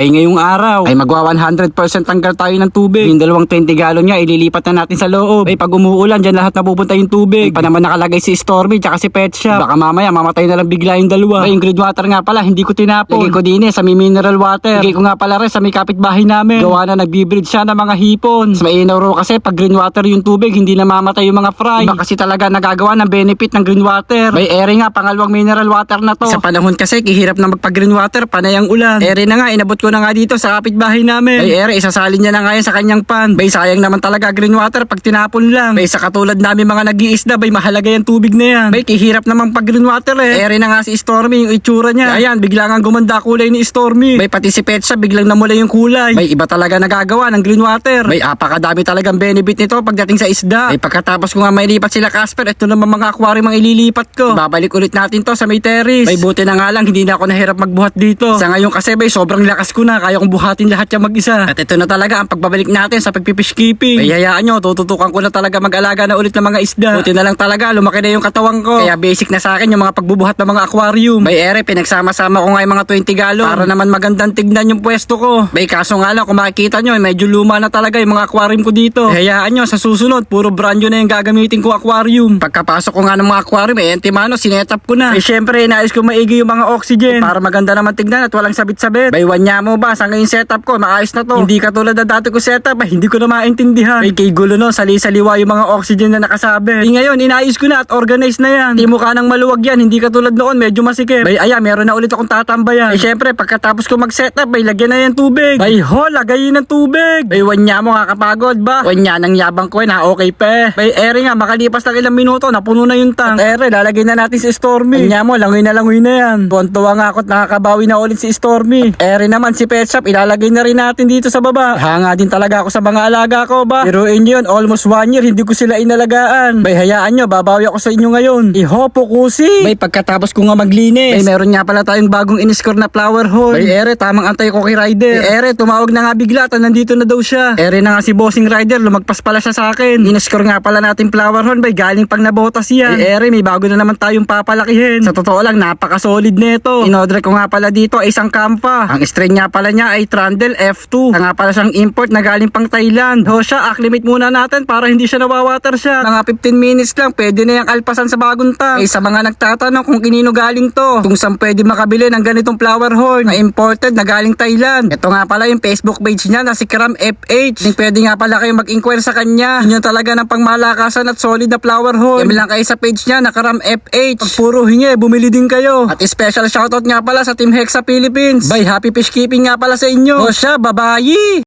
Ay ngayong araw ay magwa 100% tanggal tayo ng tubig. Yung dalawang 20 galon niya ililipat na natin sa loob. Ay pag umuulan dyan lahat napupunta yung tubig. Ay pa naman nakalagay si Stormy tsaka si Pet Shop. Baka mamaya mamatay na lang bigla yung dalawa. Ay yung grid water nga pala hindi ko tinapon. Lagay ko din sa may mineral water. Lagay ko nga pala rin sa may kapitbahay namin. Gawa na nagbibreed siya ng mga hipon. Mas mainam raw kasi pag green water yung tubig hindi na mamatay yung mga fry. Iba kasi talaga nagagawa ng benefit ng green water. May ere nga pangalawang mineral water na to. Sa panahon kasi kihirap na magpag green water panay ang ulan. Ere na nga inabot ko na nga dito sa kapitbahay namin. Bay ere isasalin niya na nga yan sa kanyang pan. Bay sayang naman talaga green water pag tinapon lang. Bay sa katulad namin mga nag-iisda bay mahalaga yung tubig na yan. Bay kihirap naman pag green water Ere na nga si Stormy yung itsura niya. Ayan bigla nga gumanda kulay ni Stormy. Bay pati si Petsa biglang namula yung kulay. Bay iba talaga nagagawa ng green water. Bay apakadami talagang benefit nito pagdating sa isda. Bay pagkatapos ko nga mailipat sila Casper, ito naman mga aquarium ang ililipat ko. Babalik ulit natin to sa may terrace. Bay buti na nga lang hindi na ako nahirap magbuhat dito. Sa ngayon kasi bay sobrang lakas ko na, kaya kong buhatin lahat yung mag-isa. At ito na talaga ang pagbabalik natin sa pagpipish keeping. Bay hayaan nyo, tututukan ko na talaga mag-alaga na ulit ng mga isda. Buti na lang talaga lumaki na yung katawan ko. Kaya basic na sa akin yung mga pagbubuhat ng mga aquarium. Bay ere pinagsama-sama ko nga yung mga 20 galon para naman magandang tignan yung pwesto ko. Bay kaso nga lang kung makikita nyo medyo luma na talaga yung mga aquarium ko dito. Hayaan nyo sa susunod puro brand new na yung gagamitin ko aquarium. Pagkapasok ko nga ng mga aquarium antimano sinetap ko na. Syempre inayos ko maigi yung mga oxygen para maganda naman tignan at walang sabit-sabit. Bay wanya mo ba sa ngayon setup ko maayos na to. Hindi katulad na dati ko setup hindi ko na maintindihan. Bay kay gulo no sali-saliwa yung mga oxygen na nakasabit. Ngayon inayos ko na at organized na yan. Hindi mukha nang maluwag yan, hindi katulad noon medyo masikip. Bay aya meron na ulit akong tatambayan. Syempre pagkatapos ko mag-setup bay lagyan na yan tubig. Bay ho lagay ng tubig. Bay wanya mo kakapagod ba? Wanya nang yabang ko na okay pe. Bay ere nga makalipas lang ilang minuto napuno na yung tank. At ere lalagay na natin si Stormy. Wanya mo langoy na yan. Tuwan-tuwa nga ako't nakakabawi na ulit si Stormy. Ere naman si Pet Shop ilalagay na rin natin dito sa baba. Hanga din talaga ako sa mga alaga ko ba? Biruin nyo yun almost 1 year hindi ko sila inalagaan. Bay hayaan nyo babawi ako sa inyo ngayon. Ihopo kusi. Bay pagkatapos ko nga maglinis. Bay meron nga pala tayong bagong in-score na flower horn. Bay ere tamang antay ko kay Rider. Bay ere tumawag na nga bigla at nandito na daw siya. Ere na nga si Bossing Rider lumagpas pala siya sa akin. In-score nga pala natin flower horn bay galing pang nabotas yan. Bay ere may bago na naman tayong papalakihin. Sa totoo lang napaka-solid nito. Inorder ko nga pala dito ay isang kampa. Ang strain nga pala niya ay Trundle F2. Nga pala siyang import na galing pang Thailand. Ho siya acclimate muna natin para hindi siya nawawater siya. Mga 15 minutes lang pwede na yung alpasan sa bagong tank. Sa mga nagtatanong kung kinino galing to, kung saan pwede makabili ng ganitong flower horn na imported na galing Thailand. Ito nga pala yung Facebook page niya na si Kram FH. Pwede nga pala kayong mag-inquire sa kanya. Yun talaga ng pangmalakasan at solid na flower horn. Yan lang kayo sa page niya na Kram FH. Pag puro hingi, bumili din kayo. At special shoutout nga pala sa Team Hexa Philippines. By Happy Fish Keeping nga pala sa inyo. O siya, babayi!